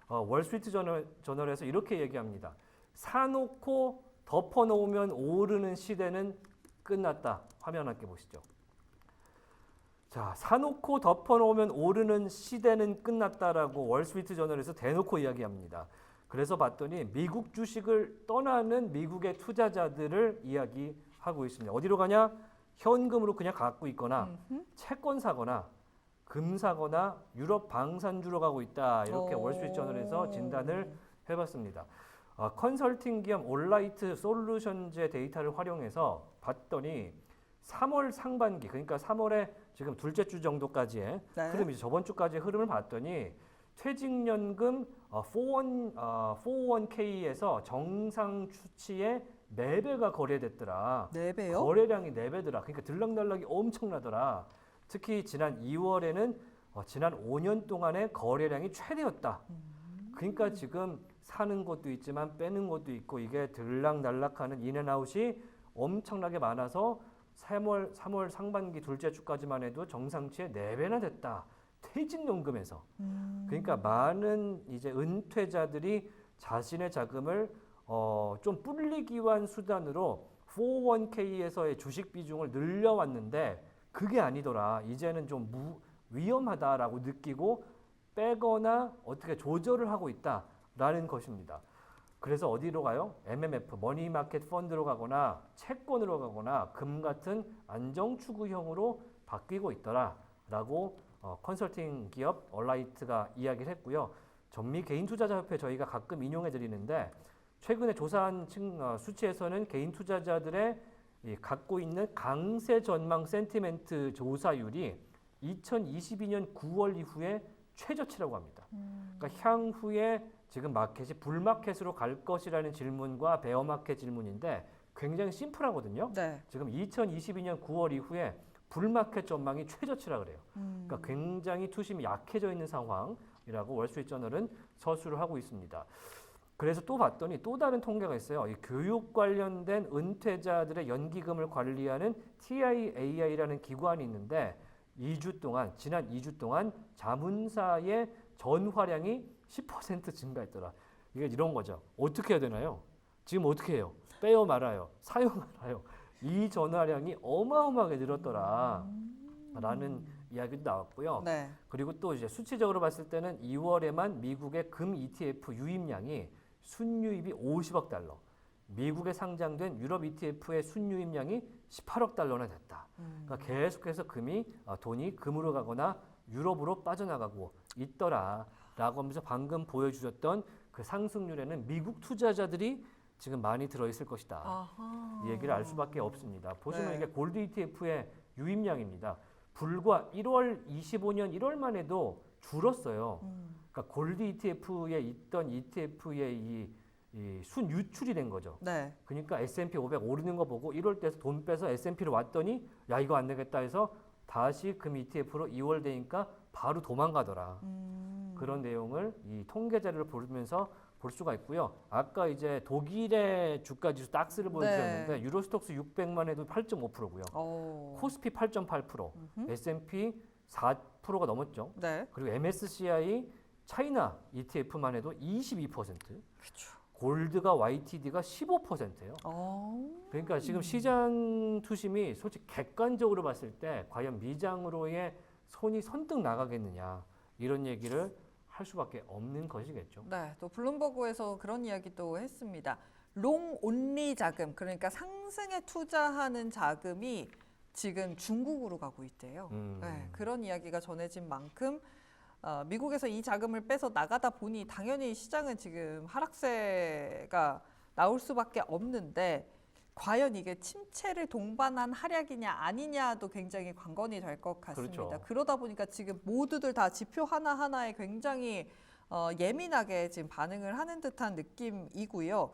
월스트리트 저널에서 이렇게 얘기합니다. 사놓고 덮어놓으면 오르는 시대는 끝났다. 화면 함께 보시죠. 자, 사놓고 덮어놓으면 오르는 시대는 끝났다라고 월스트리트 저널에서 대놓고 이야기합니다. 그래서 봤더니 미국 주식을 떠나는 미국의 투자자들을 이야기하고 있습니다. 어디로 가냐? 현금으로 그냥 갖고 있거나 채권 사거나 금 사거나 유럽 방산주로 가고 있다. 이렇게 월스트리트 저널에서 진단을 해봤습니다. 컨설팅 기업 올라이트 솔루션즈의 데이터를 활용해서 봤더니 3월 상반기, 그러니까 3월에 지금 둘째 주 정도까지의 네. 흐름이죠. 저번 주까지의 흐름을 봤더니 퇴직연금 401k에서 정상 수치의 4배가 거래됐더라. 4배요? 거래량이 4배더라. 그러니까 들락날락이 엄청나더라. 특히 지난 2월에는 지난 5년 동안의 거래량이 최대였다. 그러니까 지금 사는 것도 있지만 빼는 것도 있고 이게 들락날락하는 인앤아웃이 엄청나게 많아서 3월 상반기 둘째 주까지만 해도 정상치의 4배나 됐다. 퇴직연금에서. 그러니까 많은 이제 은퇴자들이 자신의 자금을 좀 불리기 위한 수단으로 401k에서의 주식 비중을 늘려왔는데 그게 아니더라. 이제는 좀 위험하다라고 느끼고 빼거나 어떻게 조절을 하고 있다라는 것입니다. 그래서 어디로 가요? MMF, 머니마켓 펀드로 가거나 채권으로 가거나 금 같은 안정추구형으로 바뀌고 있더라라고 컨설팅 기업 얼라이트가 이야기를 했고요. 전미 개인투자자협회 저희가 가끔 인용해 드리는데 최근에 조사한 수치에서는 개인 투자자들의 갖고 있는 강세 전망 센티멘트 조사율이 2022년 9월 이후에 최저치라고 합니다. 그러니까 향후에 지금 마켓이 불마켓으로 갈 것이라는 질문과 베어마켓 질문인데 굉장히 심플하거든요. 네. 지금 2022년 9월 이후에 불마켓 전망이 최저치라 그래요. 그러니까 굉장히 투심이 약해져 있는 상황이라고 월스트리트 저널은 서술을 하고 있습니다. 그래서 또 봤더니 또 다른 통계가 있어요. 이 교육 관련된 은퇴자들의 연기금을 관리하는 TIAI라는 기관이 있는데 2주 동안 지난 2주 동안 자문사의 전화량이 10% 증가했더라. 이게 이런 거죠. 어떻게 해야 되나요? 지금 어떻게 해요? 빼요 말아요? 사요 말아요? 이 전화량이 어마어마하게 늘었더라. 라는 이야기도 나왔고요. 네. 그리고 또 이제 수치적으로 봤을 때는 2월에만 미국의 금 ETF 유입량이 순유입이 50억 달러. 미국에 상장된 유럽 ETF의 순유입량이 18억 달러나 됐다. 그러니까 계속해서 돈이 금으로 가거나 유럽으로 빠져나가고 있더라라고 하면서 방금 보여주셨던 그 상승률에는 미국 투자자들이 지금 많이 들어있을 것이다. 아하. 이 얘기를 알 수밖에 없습니다. 보시면 네. 이게 골드 ETF의 유입량입니다. 불과 25년 1월만 해도 줄었어요. 그러니까 골드 ETF에 있던 ETF의 이 순유출이 된 거죠. 네. 그러니까 S&P 500 오르는 거 보고 1월 때서 돈 빼서 S&P로 왔더니 야 이거 안 되겠다 해서 다시 금 ETF로 2월 되니까 바로 도망가더라. 그런 내용을 이 통계 자료를 보면서 볼 수가 있고요. 아까 이제 독일의 주가지수 닥스를 보여주셨는데 유로스톡스 600만 해도 8.5%고요. 코스피 8.8%, S&P 4%가 넘었죠. 네. 그리고 MSCI 차이나 ETF만 해도 22%. 그렇죠. 골드가 YTD가 15%예요. 그러니까 지금 시장 투심이 솔직히 객관적으로 봤을 때 과연 미장으로의 손이 선뜻 나가겠느냐 이런 얘기를 할 수밖에 없는 것이겠죠. 네, 또 블룸버그에서 그런 이야기도 했습니다. 롱 온리 자금, 그러니까 상승에 투자하는 자금이 지금 중국으로 가고 있대요. 네, 그런 이야기가 전해진 만큼 미국에서 이 자금을 빼서 나가다 보니 당연히 시장은 지금 하락세가 나올 수밖에 없는데 과연 이게 침체를 동반한 하락이냐 아니냐도 굉장히 관건이 될 것 같습니다. 그렇죠. 그러다 보니까 지금 모두들 다 지표 하나하나에 굉장히 예민하게 지금 반응을 하는 듯한 느낌이고요.